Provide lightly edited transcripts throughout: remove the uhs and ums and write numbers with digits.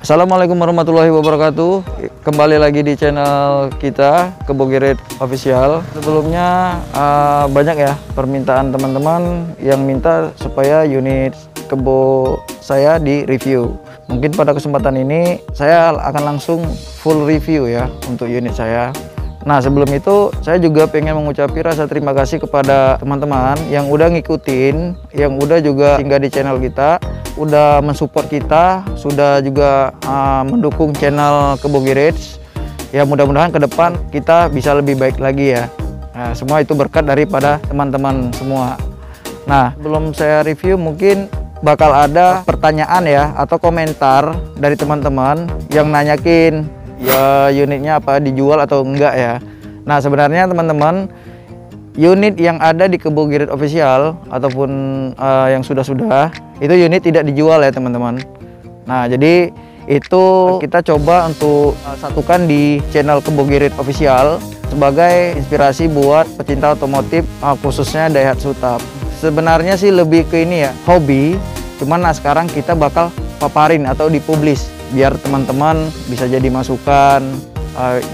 Assalamualaikum warahmatullahi wabarakatuh. Kembali lagi di channel kita Kebo Garage Official. Sebelumnya banyak ya permintaan teman-teman yang minta supaya unit kebo saya di review. Mungkin pada kesempatan ini saya akan langsung full review ya untuk unit saya. Nah, sebelum itu saya juga pengen mengucapkan rasa terima kasih kepada teman-teman yang udah ngikutin, yang udah juga singgah di channel kita, udah mensupport kita, sudah juga mendukung channel Kebo Garage. Ya, mudah-mudahan ke depan kita bisa lebih baik lagi ya. Nah, semua itu berkat daripada teman-teman semua. Nah, sebelum saya review mungkin bakal ada pertanyaan ya atau komentar dari teman-teman yang nanyakin ya unitnya apa dijual atau enggak ya. Nah, sebenarnya teman-teman, unit yang ada di Kebo Garage Official ataupun yang sudah itu unit tidak dijual ya teman-teman. Nah, jadi itu kita coba untuk satukan di channel Kebo Garage Official sebagai inspirasi buat pecinta otomotif, khususnya Daihatsu TAP. Sebenarnya sih lebih ke ini ya, hobi. Cuman nah sekarang kita bakal paparin atau dipublish biar teman-teman bisa jadi masukan,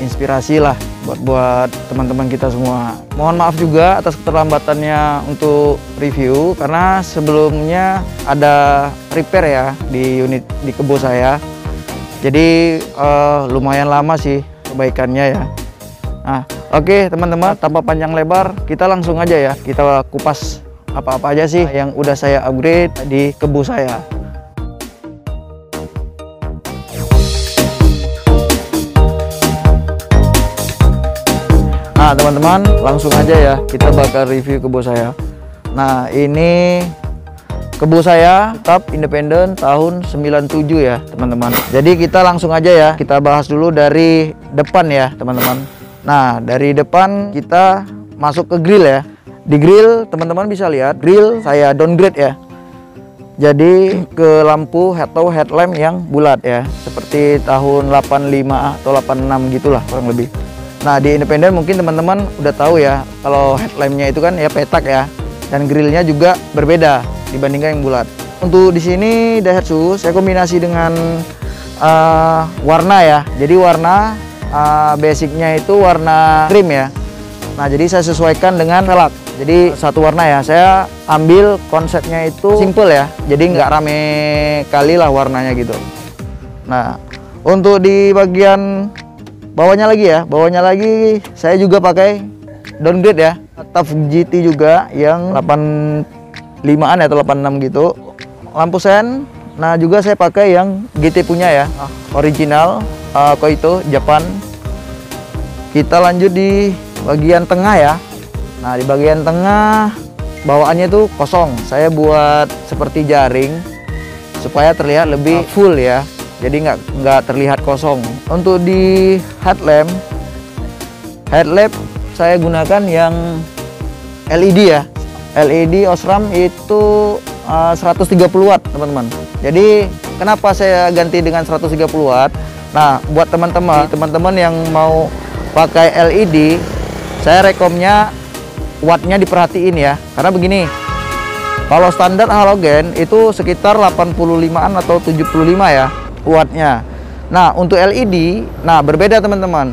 inspirasi lah buat teman-teman kita semua. Mohon maaf juga atas keterlambatannya untuk review karena sebelumnya ada repair ya di unit di kebo saya. Jadi lumayan lama sih perbaikannya ya. Nah, oke teman-teman, tanpa panjang lebar kita langsung aja ya kita kupas apa-apa aja sih yang udah saya upgrade di kebo saya. Nah teman-teman, langsung aja ya kita bakal review kebo saya. Nah, ini kebo saya TAP independen tahun 97 ya teman-teman. Jadi kita langsung aja ya kita bahas dulu dari depan ya teman-teman. Nah, dari depan kita masuk ke grill ya. Di grill teman-teman bisa lihat grill saya downgrade ya. Jadi ke lampu atau headlamp yang bulat ya, seperti tahun 85 atau 86 gitulah kurang lebih. Nah, di independen mungkin teman-teman udah tahu ya kalau headlampnya itu kan ya petak ya, dan grillnya juga berbeda dibandingkan yang bulat. Untuk di sini Daihatsu saya kombinasi dengan warna ya. Jadi warna basicnya itu warna cream ya. Nah, jadi saya sesuaikan dengan velg. Jadi satu warna ya. Saya ambil konsepnya itu simple ya. Jadi nggak rame kali lah warnanya gitu. Nah, untuk di bagian bawahnya lagi ya, bawahnya lagi saya juga pakai downgrade ya, TAF GT juga yang 85an atau 86 gitu. Lampu sen, nah juga saya pakai yang GT punya ya, original Koito Japan. Kita lanjut di bagian tengah ya. Nah, di bagian tengah bawaannya itu kosong. Saya buat seperti jaring supaya terlihat lebih full ya. Jadi nggak terlihat kosong. Untuk di headlamp saya gunakan yang LED ya. LED Osram itu 130 watt teman-teman. Jadi kenapa saya ganti dengan 130 watt? Nah, buat teman-teman yang mau pakai LED, saya rekomnya wattnya diperhatiin ya. Karena begini, kalau standar halogen itu sekitar 85an atau 75 ya wattnya. Nah, untuk LED, nah berbeda teman-teman.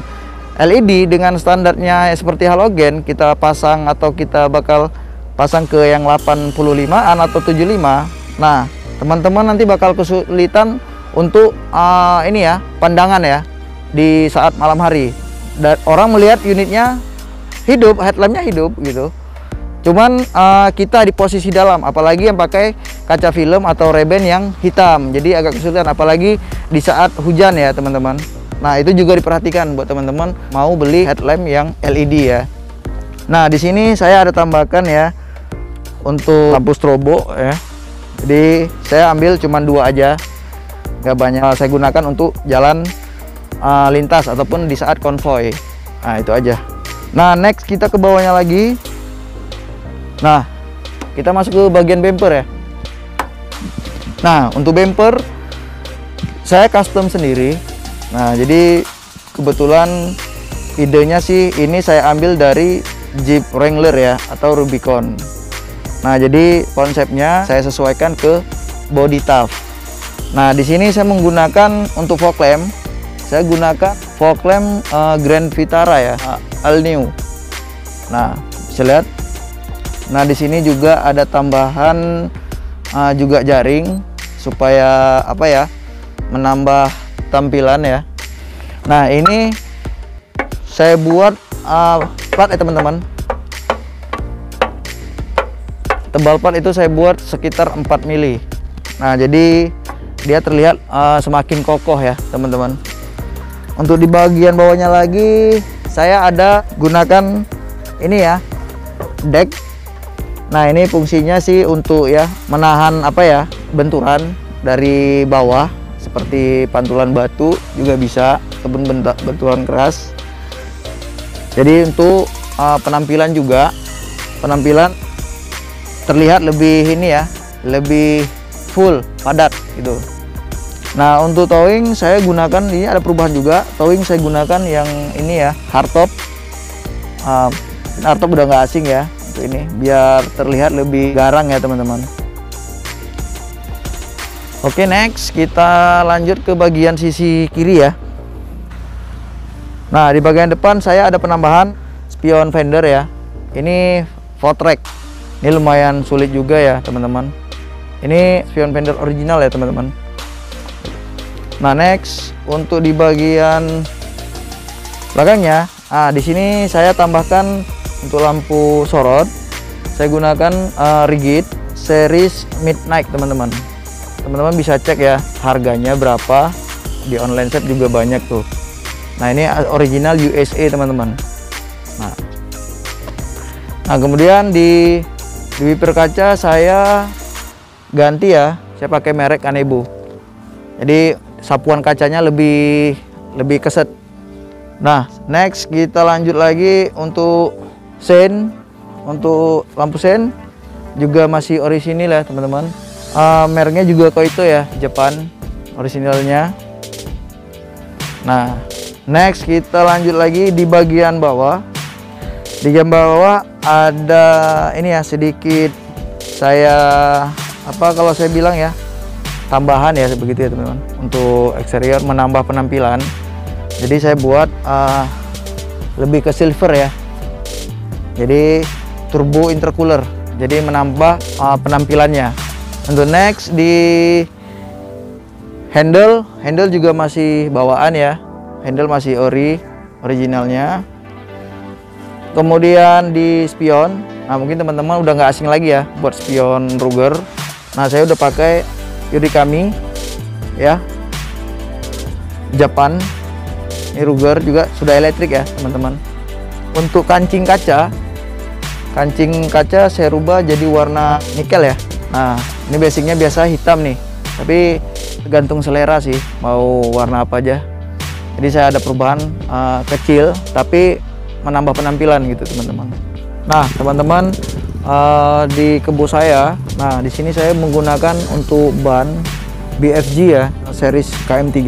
LED dengan standarnya seperti halogen kita pasang atau kita bakal pasang ke yang 85an atau 75. Nah, teman-teman nanti bakal kesulitan untuk ini ya, pandangan ya di saat malam hari. Dan orang melihat unitnya hidup, headlampnya hidup gitu. Cuman kita di posisi dalam, apalagi yang pakai kaca film atau reben yang hitam, jadi agak kesulitan apalagi di saat hujan ya teman-teman. Nah, itu juga diperhatikan buat teman-teman mau beli headlamp yang LED ya. Nah, di sini saya ada tambahkan ya untuk lampu strobo ya. Jadi saya ambil cuman 2 aja, nggak banyak. Saya gunakan untuk jalan lintas ataupun di saat konvoy. Nah, itu aja. Nah, next kita ke bawahnya lagi. Nah, kita masuk ke bagian bumper ya. Nah, untuk bumper saya custom sendiri. Nah, jadi kebetulan idenya sih ini saya ambil dari Jeep Wrangler ya atau Rubicon. Nah, jadi konsepnya saya sesuaikan ke body TAF. Nah, di sini saya menggunakan untuk fog lamp, saya gunakan fog lamp Grand Vitara ya, all new. Nah, bisa lihat. Nah, di sini juga ada tambahan juga jaring supaya apa ya, menambah tampilan ya. Nah, ini saya buat plat ya teman-teman. Tebal plat itu saya buat sekitar 4 mili. Nah, jadi dia terlihat semakin kokoh ya teman-teman. Untuk di bagian bawahnya lagi saya ada gunakan ini ya, deck. Nah, ini fungsinya sih untuk ya menahan apa ya, benturan dari bawah seperti pantulan batu juga bisa, ataupun benturan keras. Jadi untuk penampilan juga, penampilan terlihat lebih ini ya, lebih full, padat gitu. Nah, untuk towing saya gunakan, ini ada perubahan juga. Towing saya gunakan yang ini ya, hardtop. Hardtop udah nggak asing ya untuk ini, biar terlihat lebih garang ya teman-teman. Oke, next kita lanjut ke bagian sisi kiri ya. Nah, di bagian depan saya ada penambahan spion fender ya. Ini Vortex. Ini lumayan sulit juga ya teman-teman. Ini spion fender original ya teman-teman. Nah, next untuk di bagian belakangnya, di sini saya tambahkan untuk lampu sorot. Saya gunakan Rigid series Midnight teman-teman. Teman-teman bisa cek ya harganya berapa, di online shop juga banyak tuh. Nah, ini original USA teman-teman. Nah, kemudian di wiper kaca saya ganti ya, saya pakai merek Kanebo. Jadi sapuan kacanya lebih keset. Nah, next kita lanjut lagi untuk sen. Untuk lampu sen juga masih orisinil ya teman-teman. Mereknya juga Koito ya, Jepang orisinalnya. Nah, next kita lanjut lagi di bagian bawah. Di bagian bawah ada ini ya, sedikit saya kalau saya bilang ya, tambahan ya begitu ya teman-teman. Untuk eksterior menambah penampilan. Jadi saya buat lebih ke silver ya. Jadi turbo intercooler. Jadi menambah penampilannya. Untuk next di handle juga masih bawaan ya. Handle masih originalnya. Kemudian di spion, nah mungkin teman-teman udah nggak asing lagi ya buat spion Ruger. Nah, saya udah pakai Yurikami ya, Jepang. Ini Ruger juga sudah elektrik ya teman-teman. Untuk kancing kaca saya rubah jadi warna nikel ya. Nah, ini basicnya biasa hitam nih, tapi tergantung selera sih mau warna apa aja. Jadi saya ada perubahan kecil tapi menambah penampilan gitu teman-teman. Nah, teman-teman, di kebo saya, nah di sini saya menggunakan untuk ban BFG ya, series KM3.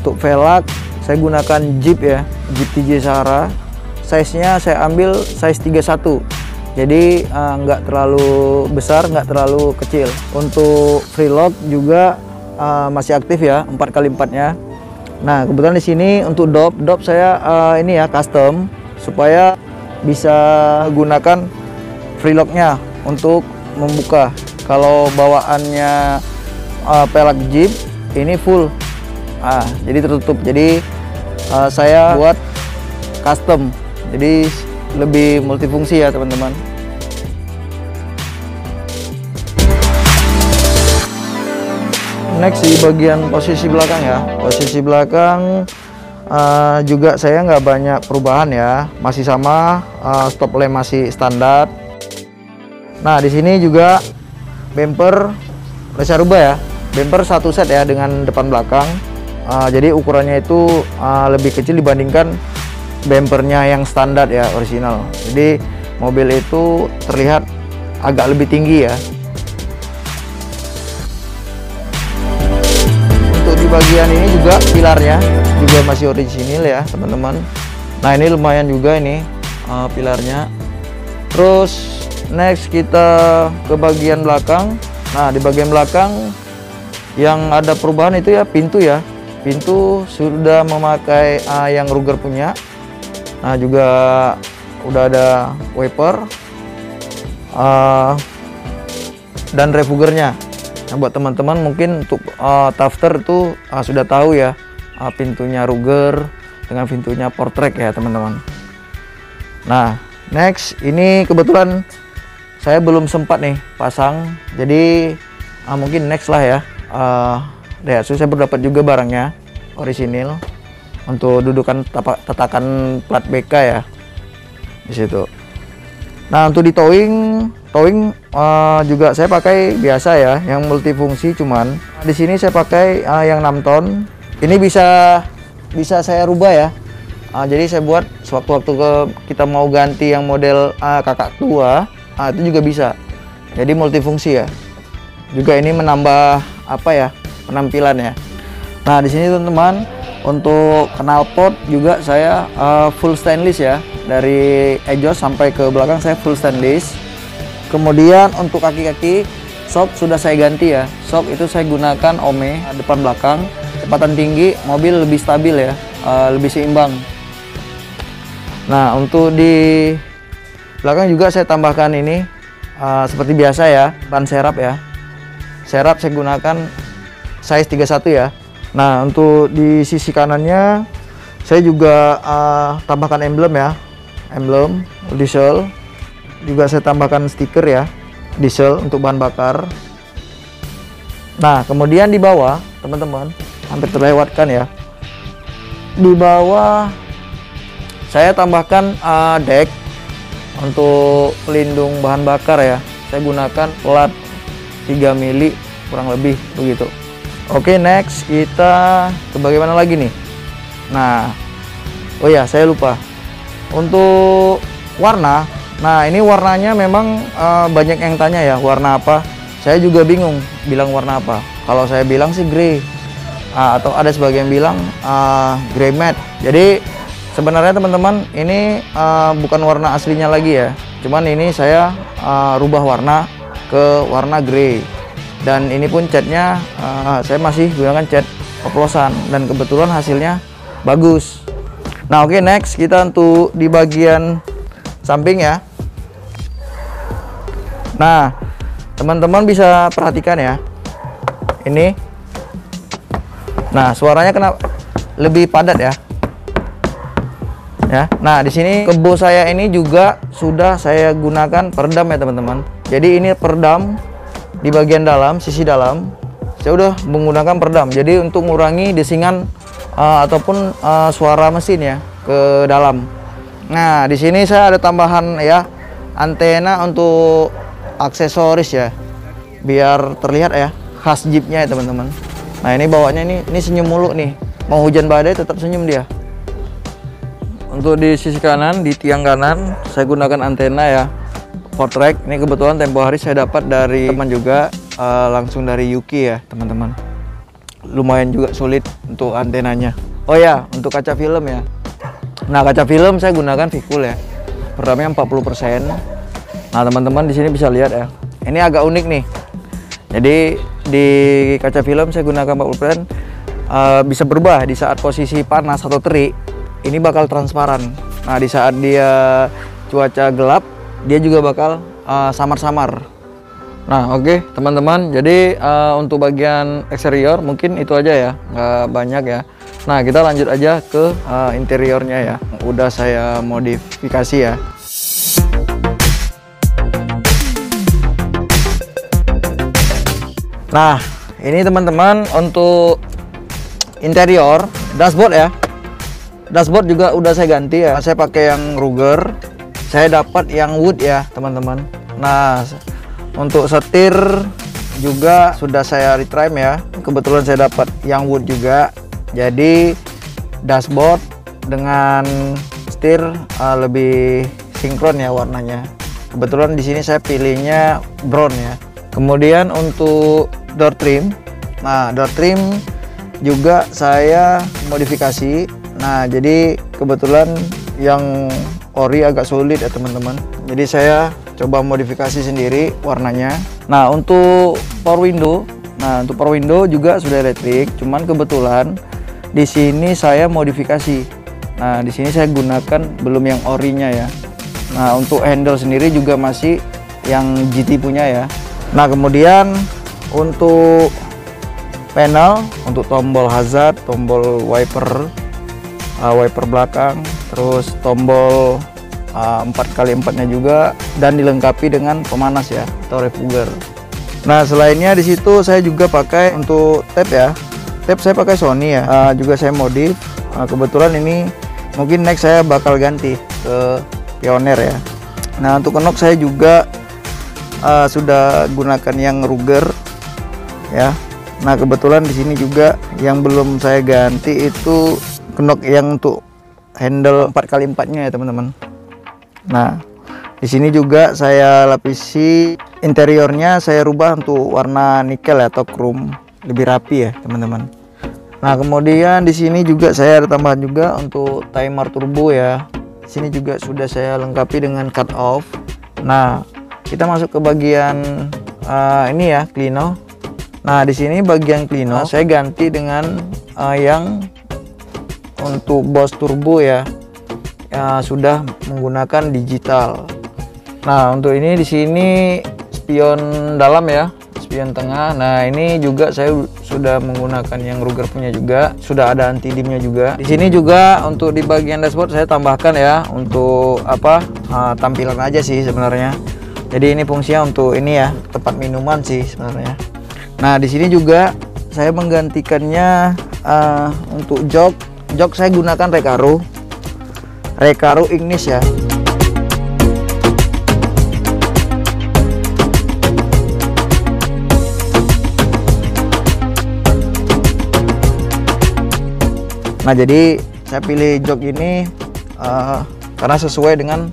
Untuk velg saya gunakan Jeep ya, Jeep TJ Sahara. Size-nya saya ambil size 31. Jadi nggak terlalu besar, nggak terlalu kecil. Untuk freelock juga masih aktif ya, 4x4-nya. Nah, kebetulan di sini untuk dop saya ini ya custom supaya bisa gunakan freelock-nya untuk membuka. Kalau bawaannya pelek Jeep ini full, jadi tertutup. Jadi saya buat custom, jadi lebih multifungsi ya teman-teman. Next di bagian posisi belakang ya, posisi belakang juga saya nggak banyak perubahan ya, masih sama, stop lamp masih standar. Nah, di sini juga bumper saya rubah ya, bumper satu set ya dengan depan belakang. Jadi ukurannya itu lebih kecil dibandingkan bumpernya yang standar ya, original. Jadi mobil itu terlihat agak lebih tinggi ya. Untuk di bagian ini juga pilarnya juga masih original ya teman-teman. Nah, ini lumayan juga ini pilarnya. Terus next kita ke bagian belakang. Nah, di bagian belakang Yang ada perubahan itu ya pintu ya. Pintu sudah memakai yang Ruger punya. Nah, juga udah ada wiper dan refugernya. Nah, buat teman-teman mungkin untuk tafter itu sudah tahu ya, pintunya Ruger dengan pintunya Portrek ya teman-teman. Nah, next ini kebetulan saya belum sempat nih pasang, jadi mungkin next lah ya. So saya berdapat juga barangnya orisinil untuk dudukan tatakan plat BK ya di situ. Nah, untuk di towing juga saya pakai biasa ya, yang multifungsi, cuman di sini saya pakai yang 6 ton. Ini bisa saya rubah ya. Jadi saya buat sewaktu-waktu kita mau ganti yang model kakak tua, itu juga bisa. Jadi multifungsi ya. Juga ini menambah penampilan ya. Nah, di sini teman-teman untuk knalpot juga saya full stainless ya. Dari exhaust sampai ke belakang saya full stainless. Kemudian untuk kaki-kaki shock sudah saya ganti ya. Shock itu saya gunakan Ome depan belakang. Kecepatan tinggi, mobil lebih stabil ya, lebih seimbang. Nah, untuk di belakang juga saya tambahkan ini seperti biasa ya, ban serap ya. Serap saya gunakan size 31 ya. Nah, untuk di sisi kanannya saya juga tambahkan emblem ya. Emblem diesel. Juga saya tambahkan stiker ya, diesel untuk bahan bakar. Nah, kemudian di bawah teman-teman, hampir terlewatkan ya. Di bawah saya tambahkan deck untuk pelindung bahan bakar ya. Saya gunakan plat 3 mili kurang lebih begitu. Oke, next kita ke bagaimana lagi nih. Nah, oh ya, saya lupa. Untuk warna, nah ini warnanya memang banyak yang tanya ya, warna apa. Saya juga bingung bilang warna apa. Kalau saya bilang sih grey, atau ada sebagian bilang grey matte. Jadi sebenarnya teman-teman ini bukan warna aslinya lagi ya. Cuman ini saya rubah warna ke warna grey. Dan ini pun catnya saya masih gunakan cat oplosan dan kebetulan hasilnya bagus. Nah, oke, next kita untuk di bagian samping ya. Nah, teman-teman bisa perhatikan ya. Ini. Nah, suaranya kenapa lebih padat ya? Ya. Nah, di sini kebo saya ini juga sudah saya gunakan peredam ya, teman-teman. Jadi ini peredam di bagian dalam, sisi dalam. Saya udah menggunakan peredam. Jadi untuk mengurangi desingan ataupun suara mesin ya ke dalam. Nah, di sini saya ada tambahan ya antena untuk aksesoris ya, biar terlihat ya khas Jeepnya ya teman-teman. Nah, ini bawahnya ini senyum mulu nih, mau hujan badai tetap senyum dia. Untuk di sisi kanan, di tiang kanan saya gunakan antena ya Portrek. Ini kebetulan tempo hari saya dapat dari teman juga, langsung dari Yuki ya teman-teman. Lumayan juga sulit untuk antenanya. Oh ya, untuk kaca film ya. Nah, kaca film saya gunakan Vikul ya. Peredamnya 40%. Nah, teman-teman di sini bisa lihat ya. Ini agak unik nih. Jadi di kaca film saya gunakan 40%, bisa berubah di saat posisi panas atau terik. Ini bakal transparan. Nah, di saat dia cuaca gelap, dia juga bakal samar-samar. Nah, oke, teman-teman. Jadi untuk bagian eksterior mungkin itu aja ya, nggak banyak ya. Nah, kita lanjut aja ke interiornya ya. Udah saya modifikasi ya. Nah, ini teman-teman untuk interior dashboard ya. Dashboard juga udah saya ganti ya. Saya pakai yang Ruger. Saya dapat yang wood ya, teman-teman. Nah, untuk setir juga sudah saya retrim ya. Kebetulan saya dapat yang wood juga. Jadi dashboard dengan setir lebih sinkron ya warnanya. Kebetulan di sini saya pilihnya brown ya. Kemudian untuk door trim. Nah, door trim juga saya modifikasi. Nah, jadi kebetulan yang ori agak sulit ya teman-teman. Jadi saya coba modifikasi sendiri warnanya. Nah, untuk power window, Nah, untuk power window juga sudah elektrik, cuman kebetulan di sini saya modifikasi. Nah, di sini saya gunakan belum yang orinya ya. Nah, untuk handle sendiri juga masih yang GT punya ya. Nah, kemudian untuk panel, untuk tombol hazard, tombol wiper, wiper belakang, terus tombol 4x4-nya juga, dan dilengkapi dengan pemanas ya atau refugger. Nah, selainnya di situ saya juga pakai untuk tap ya. Tap saya pakai Sony ya, juga saya modif. Kebetulan ini mungkin next saya bakal ganti ke Pioneer ya. Nah, untuk knock saya juga sudah gunakan yang Ruger ya. Nah, kebetulan di sini juga yang belum saya ganti itu knock yang untuk handle 4x4-nya ya teman-teman. Nah, di sini juga saya lapisi interiornya, saya rubah untuk warna nikel atau chrome, lebih rapi ya teman-teman. Nah, kemudian di sini juga saya ada tambahan juga untuk timer turbo ya. Di sini juga sudah saya lengkapi dengan cut off. Nah, kita masuk ke bagian ini ya, klino. Nah, di sini bagian klino saya ganti dengan yang untuk Boss turbo ya. Sudah menggunakan digital. Nah, untuk ini di sini spion dalam ya, spion tengah. Nah, ini juga saya sudah menggunakan yang Ruger punya juga, sudah ada anti dimnya juga. Di sini juga untuk di bagian dashboard saya tambahkan ya untuk apa, tampilan aja sih sebenarnya. Jadi ini fungsinya untuk ini ya, tempat minuman sih sebenarnya. Nah, di sini juga saya menggantikannya untuk jok saya gunakan Recaro Ignis ya. Nah, jadi saya pilih jok ini karena sesuai dengan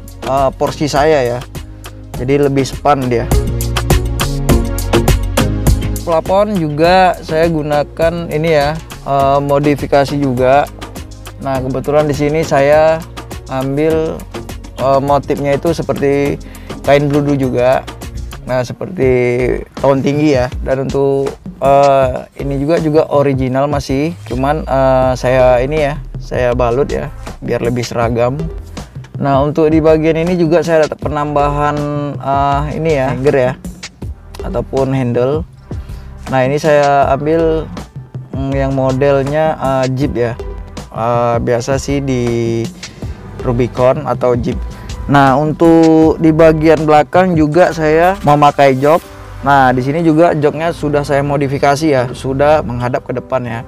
porsi saya ya. Jadi lebih span dia. Plafon juga saya gunakan ini ya, modifikasi juga. Nah, kebetulan di sini saya ambil motifnya itu seperti kain bludu juga. Nah, seperti tahun tinggi ya. Dan untuk ini juga original masih, cuman saya ini ya, saya balut ya biar lebih seragam. Nah, untuk di bagian ini juga saya ada penambahan ini ya, hanger ya ataupun handle. Nah, ini saya ambil yang modelnya Jeep ya. Biasa sih di Rubicon atau Jeep. Nah, untuk di bagian belakang juga saya memakai jok. Nah, di sini juga joknya sudah saya modifikasi ya, sudah menghadap ke depan ya.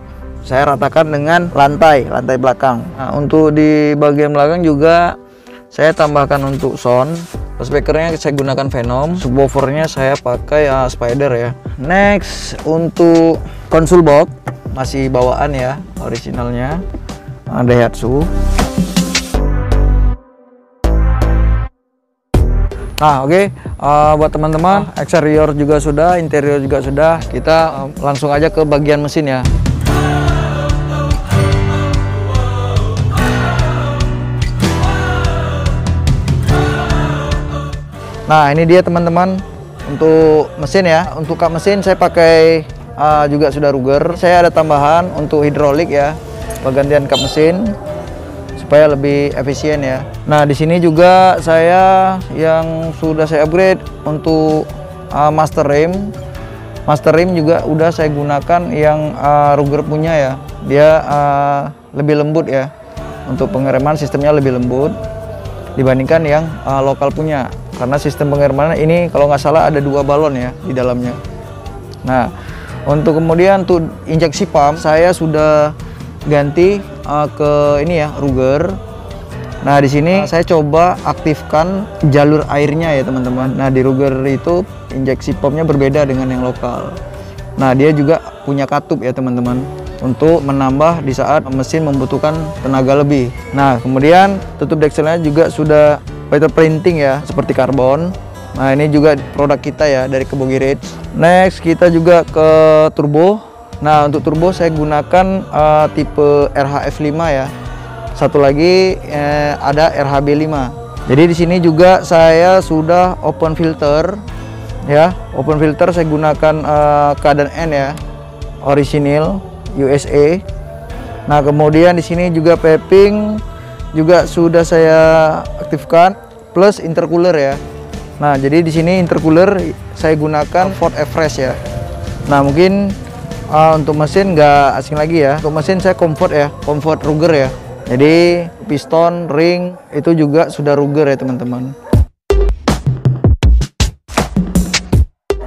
Saya ratakan dengan lantai belakang. Nah, untuk di bagian belakang juga saya tambahkan untuk sound. Speakernya saya gunakan Venom, subwoofernya saya pakai Spider ya. Next, untuk konsol box masih bawaan ya, originalnya Daihatsu. Nah, oke, buat teman-teman, eksterior juga sudah, interior juga sudah. Kita langsung aja ke bagian mesin ya. Nah, ini dia teman-teman untuk mesin ya. Untuk kap mesin saya pakai juga sudah Ruger. Saya ada tambahan untuk hidrolik ya, pergantian kap mesin supaya lebih efisien ya. Nah, di sini juga saya yang sudah saya upgrade untuk master rim. Master rim juga udah saya gunakan yang Ruger punya ya. Dia lebih lembut ya. Untuk pengereman sistemnya lebih lembut dibandingkan yang lokal punya. Karena sistem pengereman ini kalau nggak salah ada 2 balon ya di dalamnya. Nah, untuk kemudian untuk injeksi pump saya sudah ganti ke ini ya, Ruger. Nah, di sini saya coba aktifkan jalur airnya ya teman-teman. Nah, di Ruger itu injeksi pumpnya berbeda dengan yang lokal. Nah, dia juga punya katup ya teman-teman, untuk menambah di saat mesin membutuhkan tenaga lebih. Nah, kemudian tutup dekselnya juga sudah fiber printing ya, seperti karbon. Nah, ini juga produk kita ya dari Kebogirit. Next, kita juga ke turbo. Nah, untuk turbo saya gunakan tipe RHF5 ya. Satu lagi ada RHB5. Jadi di sini juga saya sudah open filter ya. Open filter saya gunakan K&N ya, orisinil USA. Nah, kemudian di sini juga piping juga sudah saya aktifkan, plus intercooler ya. Nah, jadi di sini intercooler saya gunakan Ford Everest ya. Nah, mungkin untuk mesin nggak asing lagi ya. Untuk mesin saya Comfort ya, Comfort Ruger ya. Jadi piston, ring itu juga sudah Ruger ya teman-teman.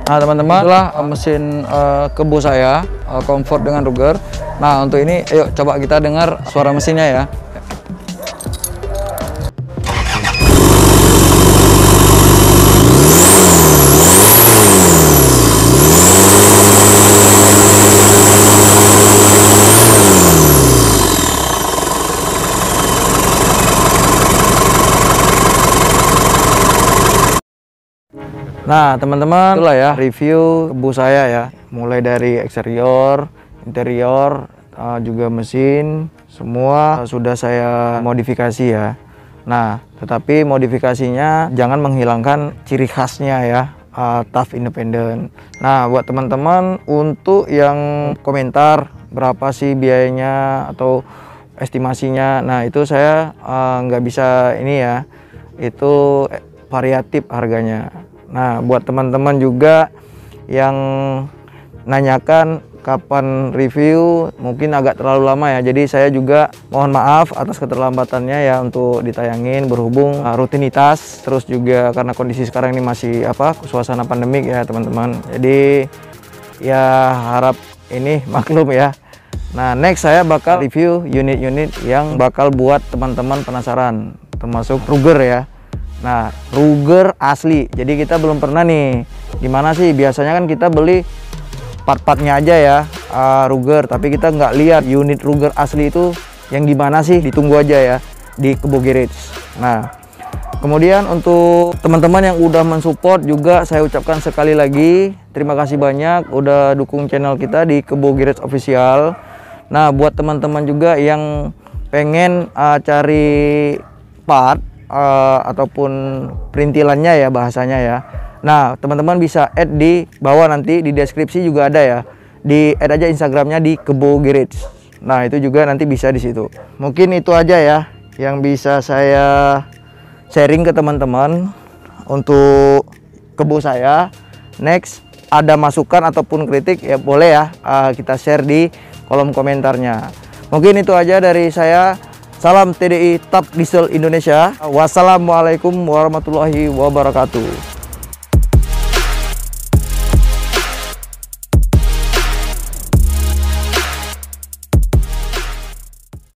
Nah teman-teman, itulah mesin kebo saya, Comfort dengan Ruger. Nah untuk ini, ayo coba kita dengar suara mesinnya ya. Nah teman-teman, itulah ya review kebo saya ya, mulai dari eksterior, interior, juga mesin, semua sudah saya modifikasi ya. Nah tetapi modifikasinya jangan menghilangkan ciri khasnya ya, tough independent. Nah buat teman-teman untuk yang komentar berapa sih biayanya atau estimasinya, nah itu saya nggak bisa ini ya, itu variatif harganya. Nah buat teman-teman juga yang nanyakan kapan review, mungkin agak terlalu lama ya, jadi saya juga mohon maaf atas keterlambatannya ya untuk ditayangin, berhubung rutinitas, terus juga karena kondisi sekarang ini masih suasana pandemik ya teman-teman, jadi ya harap ini maklum ya. Nah next saya bakal review unit-unit yang bakal buat teman-teman penasaran, termasuk Ruger ya. Nah Ruger asli, jadi kita belum pernah nih, gimana sih biasanya kan kita beli part-partnya aja ya Ruger, tapi kita nggak lihat unit Ruger asli itu yang gimana sih, ditunggu aja ya di Kebo Garage. Nah kemudian untuk teman-teman yang udah mensupport juga saya ucapkan sekali lagi terima kasih banyak udah dukung channel kita di Kebo Garage Official. Nah buat teman-teman juga yang pengen cari part ataupun perintilannya ya bahasanya ya, nah teman-teman bisa add di bawah, nanti di deskripsi juga ada ya, di add aja Instagramnya di Kebo Garage. Nah itu juga nanti bisa di situ. Mungkin itu aja ya yang bisa saya sharing ke teman-teman untuk kebo saya. Next ada masukan ataupun kritik ya boleh ya kita share di kolom komentarnya. Mungkin itu aja dari saya. Salam TDI Top Diesel Indonesia. Wassalamualaikum warahmatullahi wabarakatuh.